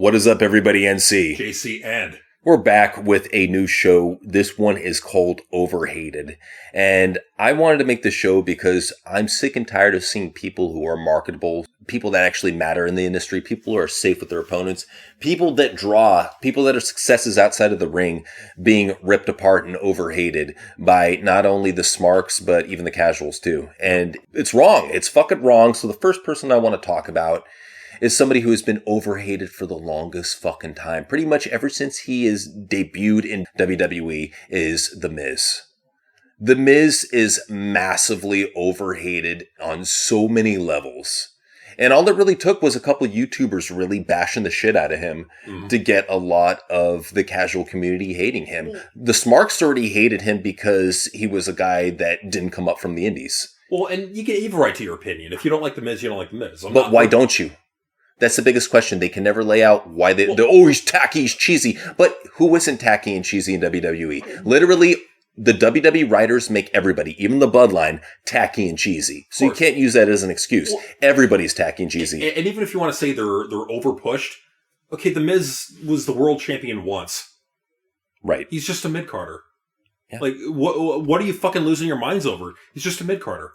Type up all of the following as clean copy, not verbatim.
What is up, everybody? NC. JC and We're back with a new show. This one is called Overhated. And I wanted to make this show because I'm sick and tired of seeing people who are marketable, people that actually matter in the industry, people who are safe with their opponents, people that draw, people that are successes outside of the ring being ripped apart and overhated by not only the smarks, but even the casuals too. And it's wrong. It's fucking wrong. So the first person I want to talk about is somebody who has been overhated for the longest fucking time. Pretty much ever since he is debuted in WWE is The Miz. The Miz is massively overhated on so many levels. And all it really took was a couple of YouTubers really bashing the shit out of him to get a lot of the casual community hating him. The Smarks already hated him because he was a guy that didn't come up from the indies. well, and you have a right to your opinion. If you don't like the Miz, you don't like the Miz. But why don't you? That's the biggest question. They can never lay out why he's tacky, he's cheesy. But who isn't tacky and cheesy in WWE? Literally, the WWE writers make everybody, even the bloodline, tacky and cheesy. So you can't use that as an excuse. Well, everybody's tacky and cheesy. And even if you want to say they're overpushed, okay, the Miz was the world champion once. Right. He's just a mid-carder. Yeah. Like, what are you fucking losing your minds over? He's just a mid-carder.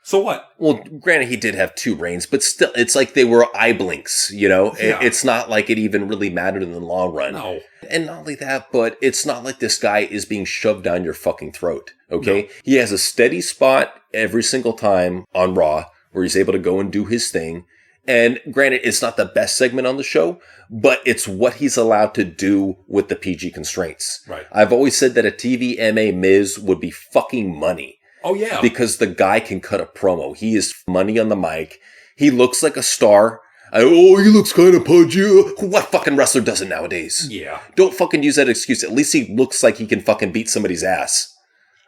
So what? Well, granted, he did have 2 reigns, but still, it's like they were eye blinks, you know? Yeah. It's not like it even really mattered in the long run. No. And not only that, but it's not like this guy is being shoved down your fucking throat, okay? No. He has a steady spot every single time on Raw where he's able to go and do his thing. And granted, it's not the best segment on the show, but it's what he's allowed to do with the PG constraints. Right. I've always said that a TVMA Miz would be fucking money. Oh, yeah. Because the guy can cut a promo. He is money on the mic. He looks like a star. He looks kind of pudgy. What fucking wrestler doesn't nowadays? Yeah. Don't fucking use that excuse. At least he looks like he can fucking beat somebody's ass.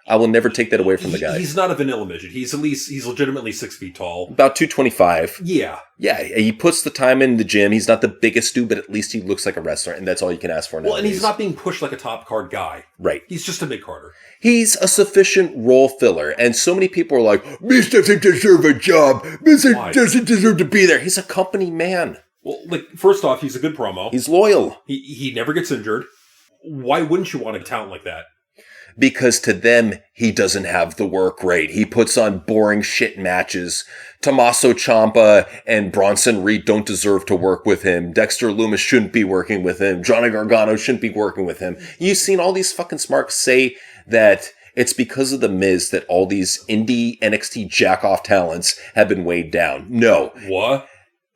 I will never take that away from the guy. He's not a vanilla midget. He's legitimately 6 feet tall. About 225. Yeah. Yeah, he puts the time in the gym. He's not the biggest dude, but at least he looks like a wrestler, and that's all you can ask for nowadays. Well, and he's not being pushed like a top card guy. Right. He's just a mid-carder. He's a sufficient role filler, and so many people are like, Miz doesn't deserve a job. Miz doesn't deserve to be there. He's a company man. Well, like, first off, he's a good promo. He's loyal. He never gets injured. Why wouldn't you want a talent like that? Because to them, he doesn't have the work rate. He puts on boring shit matches. Tommaso Ciampa and Bronson Reed don't deserve to work with him. Dexter Lumis shouldn't be working with him. Johnny Gargano shouldn't be working with him. You've seen all these fucking smarks say that it's because of the Miz that all these indie NXT jack-off talents have been weighed down. No. What?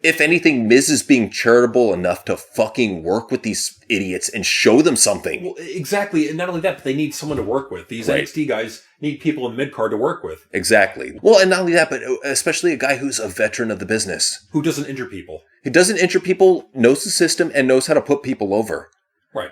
If anything, Miz is being charitable enough to fucking work with these idiots and show them something. Well, exactly. And not only that, but they need someone to work with. These NXT guys need people in mid-card to work with. Exactly. Well, and not only that, but especially a guy who's a veteran of the business. Who doesn't injure people. He doesn't injure people, knows the system, and knows how to put people over. Right.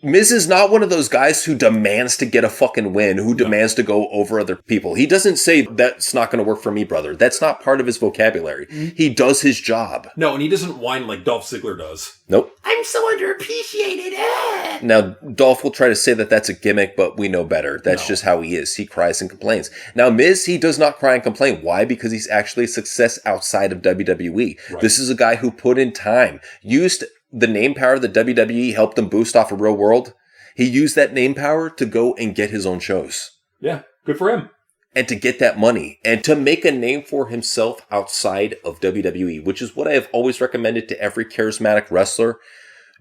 Miz is not one of those guys who demands to get a fucking win, who demands to go over other people. He doesn't say, that's not going to work for me, brother. That's not part of his vocabulary. Mm-hmm. He does his job. No, and he doesn't whine like Dolph Ziggler does. Nope. I'm so underappreciated. Now, Dolph will try to say that that's a gimmick, but we know better. That's just how he is. He cries and complains. Now, Miz, he does not cry and complain. Why? Because he's actually a success outside of WWE. Right. This is a guy who put in time, used the name power that WWE helped him boost off of Real World. He used that name power to go and get his own shows. Yeah, good for him. And to get that money and to make a name for himself outside of WWE, which is what I have always recommended to every charismatic wrestler.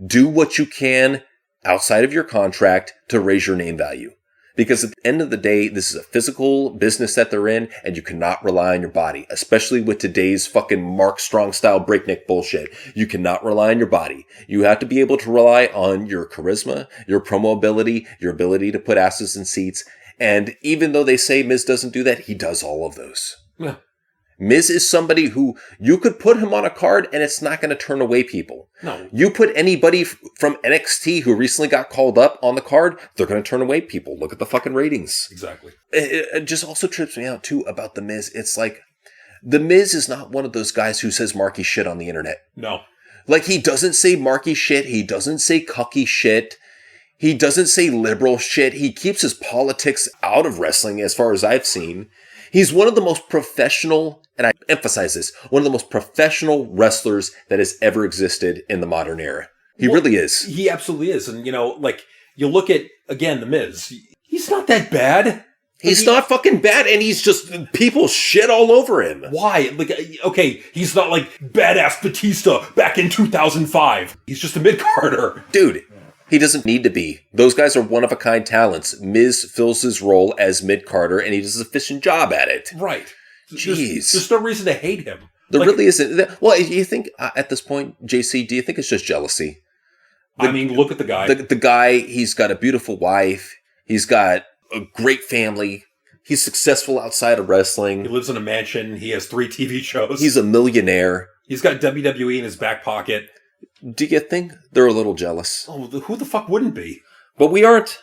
Do what you can outside of your contract to raise your name value. Because at the end of the day, this is a physical business that they're in, and you cannot rely on your body, especially with today's fucking Mark Strong style breakneck bullshit. You cannot rely on your body. You have to be able to rely on your charisma, your promo ability, your ability to put asses in seats. And even though they say Miz doesn't do that, he does all of those. Yeah. Miz is somebody who you could put him on a card and it's not going to turn away people. No. You put anybody from NXT who recently got called up on the card, they're going to turn away people. Look at the fucking ratings. Exactly. It just also trips me out too about The Miz. It's like, The Miz is not one of those guys who says marky shit on the internet. No. Like, he doesn't say marky shit. He doesn't say cucky shit. He doesn't say liberal shit. He keeps his politics out of wrestling as far as I've seen. He's one of the most professional, and I emphasize this, one of the most professional wrestlers that has ever existed in the modern era. He really is. He absolutely is. And, you look at, again, The Miz. He's not that bad. He's not fucking bad, and he's just, people shit all over him. Why? Okay, he's not like badass Batista back in 2005. He's just a mid-carder. Dude, he doesn't need to be. Those guys are one-of-a-kind talents. Miz fills his role as mid-carder, and he does an efficient job at it. Right. Jeez. There's no reason to hate him. There really isn't. Well, you think, at this point, JC, do you think it's just jealousy? Look at the guy. The guy, he's got a beautiful wife. He's got a great family. He's successful outside of wrestling. He lives in a mansion. He has 3 TV shows. He's a millionaire. He's got WWE in his back pocket. Do you think they're a little jealous? Oh, who the fuck wouldn't be? But we aren't.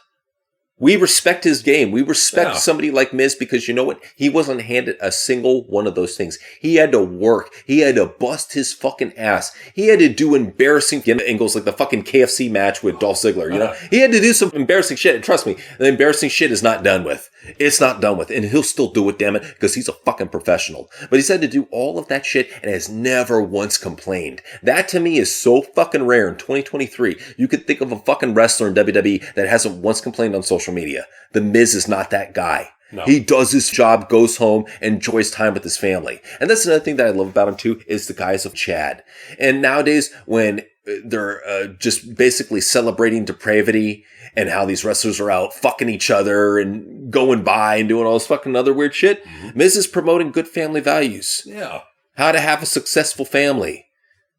We respect his game. We respect somebody like Miz because you know what? He wasn't handed a single one of those things. He had to work. He had to bust his fucking ass. He had to do embarrassing angles like the fucking KFC match with Dolph Ziggler, you know? He had to do some embarrassing shit. And trust me, the embarrassing shit is not done with. It's not done with. And he'll still do it, damn it, because he's a fucking professional. But he's had to do all of that shit and has never once complained. That to me is so fucking rare in 2023. You could think of a fucking wrestler in WWE that hasn't once complained on social media. The Miz is not that guy. No. He does his job, goes home, enjoys time with his family. And that's another thing that I love about him too, is the guys of Chad. And nowadays, when they're just basically celebrating depravity and how these wrestlers are out fucking each other and going by and doing all this fucking other weird shit, Miz is promoting good family values. Yeah. How to have a successful family.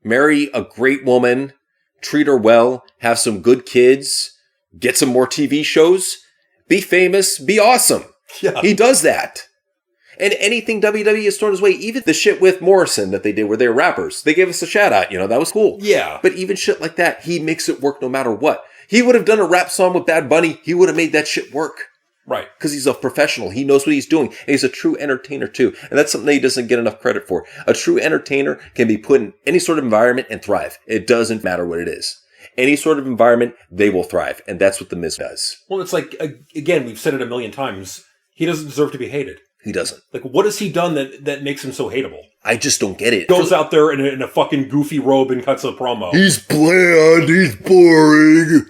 Marry a great woman, treat her well, have some good kids, get some more TV shows, be famous, be awesome. Yeah. He does that. And anything WWE has thrown his way, even the shit with Morrison that they did where they were rappers, they gave us a shout out, that was cool. Yeah. But even shit like that, he makes it work no matter what. He would have done a rap song with Bad Bunny, he would have made that shit work. Right. Because he's a professional. He knows what he's doing. And he's a true entertainer too. And that's something that he doesn't get enough credit for. A true entertainer can be put in any sort of environment and thrive. It doesn't matter what it is. Any sort of environment, they will thrive. And that's what The Miz does. Well, it's like, again, we've said it a million times. He doesn't deserve to be hated. He doesn't. Like, what has he done that makes him so hateable? I just don't get it. Goes out there in a fucking goofy robe and cuts a promo. He's bland. He's boring.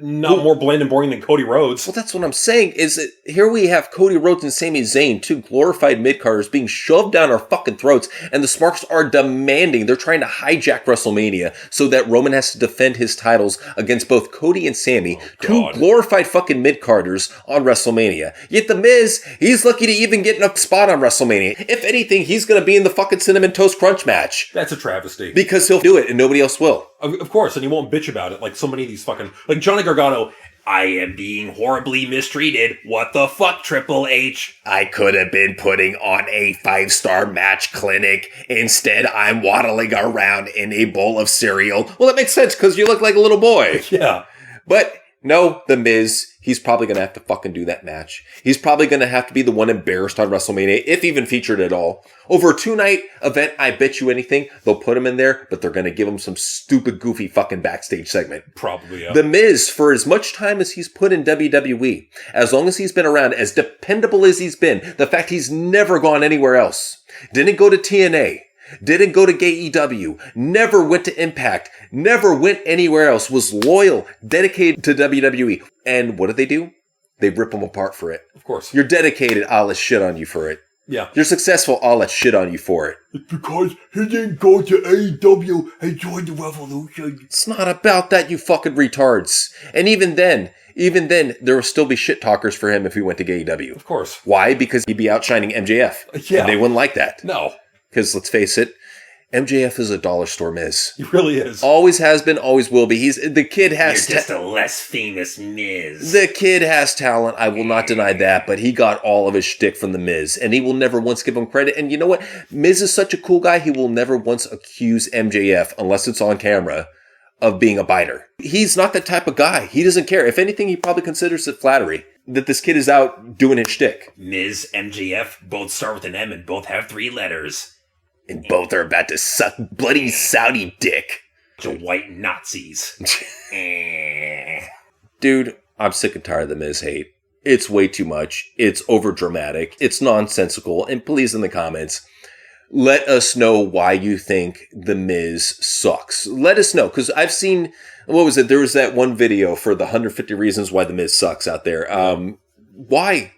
Not more bland and boring than Cody Rhodes. Well, that's what I'm saying, is that here we have Cody Rhodes and Sami Zayn, 2 glorified mid-carders, being shoved down our fucking throats, and the Smarks are demanding, they're trying to hijack WrestleMania so that Roman has to defend his titles against both Cody and Sami, 2 glorified fucking mid-carders on WrestleMania. Yet The Miz, he's lucky to even get a spot on WrestleMania. If anything, he's gonna be in the fucking Cinnamon Toast Crunch match. That's a travesty. Because he'll do it and nobody else will. Of course, and he won't bitch about it like so many of these fucking... Like Johnny Gargano, I am being horribly mistreated. What the fuck, Triple H? I could have been putting on a 5-star match clinic. Instead, I'm waddling around in a bowl of cereal. Well, that makes sense because you look like a little boy. Yeah. But no, The Miz, he's probably going to have to fucking do that match. He's probably going to have to be the one embarrassed on WrestleMania, if even featured at all. Over a 2-night event, I bet you anything, they'll put him in there, but they're going to give him some stupid, goofy fucking backstage segment. Probably, yeah. The Miz, for as much time as he's put in WWE, as long as he's been around, as dependable as he's been, the fact he's never gone anywhere else, didn't go to TNA, didn't go to AEW, never went to Impact, never went anywhere else, was loyal, dedicated to WWE. And what do? They rip him apart for it. Of course. You're dedicated, I'll let shit on you for it. Yeah. You're successful, I'll let shit on you for it. It's because he didn't go to AEW and join the revolution. It's not about that, you fucking retards. And even then, there will still be shit talkers for him if he went to AEW. Of course. Why? Because he'd be outshining MJF. Yeah. And they wouldn't like that. No. Because let's face it, MJF is a dollar store Miz. He really is. Always has been, always will be. The kid has... You're just a less famous Miz. The kid has talent. I will not deny that, but he got all of his shtick from The Miz, and he will never once give him credit. And you know what? Miz is such a cool guy, he will never once accuse MJF, unless it's on camera, of being a biter. He's not that type of guy. He doesn't care. If anything, he probably considers it flattery that this kid is out doing his shtick. Miz, MJF, both start with an M and both have 3 letters. And both are about to suck bloody Saudi dick. To white Nazis. Dude, I'm sick and tired of the Miz hate. It's way too much. It's over dramatic. It's nonsensical. And please, in the comments, let us know why you think The Miz sucks. Let us know. Because I've seen, what was it? There was that one video for the 150 reasons why The Miz sucks out there. Why?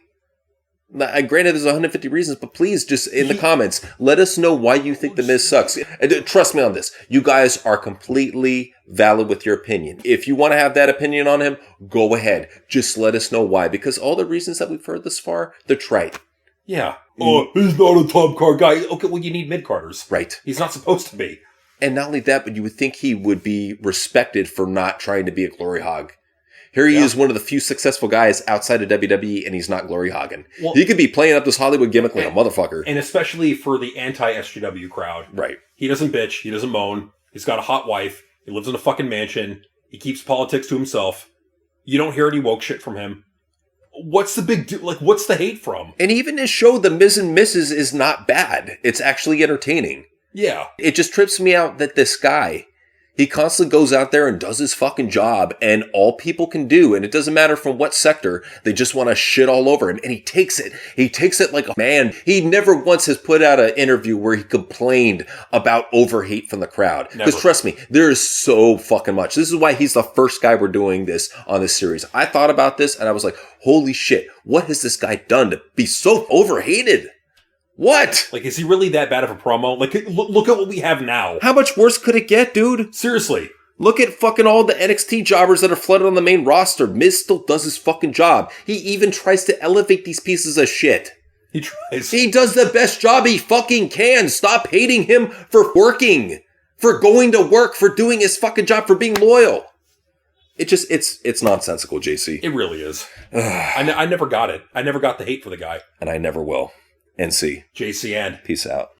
Granted, there's 150 reasons, but please, just in the comments, let us know why you think The Miz sucks. And trust me on this. You guys are completely valid with your opinion. If you want to have that opinion on him, go ahead. Just let us know why. Because all the reasons that we've heard this far, they're trite. Yeah. Oh, he's not a top card guy. Okay, well, you need mid-carders. Right. He's not supposed to be. And not only that, but you would think he would be respected for not trying to be a glory hog. Here he is, one of the few successful guys outside of WWE, and he's not glory hogging. Well, he could be playing up this Hollywood gimmick like a motherfucker. And especially for the anti-SGW crowd. Right. He doesn't bitch. He doesn't moan. He's got a hot wife. He lives in a fucking mansion. He keeps politics to himself. You don't hear any woke shit from him. What's the big deal? Like, what's the hate from? And even his show, The Miz and Mrs., is not bad. It's actually entertaining. Yeah. It just trips me out that this guy, he constantly goes out there and does his fucking job, and all people can do, and it doesn't matter from what sector, they just want to shit all over him. And he takes it. He takes it like a man. He never once has put out an interview where he complained about overhate from the crowd. Because trust me, there is so fucking much. This is why he's the first guy we're doing this on this series. I thought about this, and I was like, holy shit, what has this guy done to be so overhated? What? Like, is he really that bad of a promo? Like, look at what we have now. How much worse could it get, dude? Seriously. Look at fucking all the NXT jobbers that are flooded on the main roster. Miz still does his fucking job. He even tries to elevate these pieces of shit. He tries. He does the best job he fucking can. Stop hating him for working, for going to work, for doing his fucking job, for being loyal. It's nonsensical, JC. It really is. I never got it. I never got the hate for the guy. And I never will. NC. JCN. Peace out.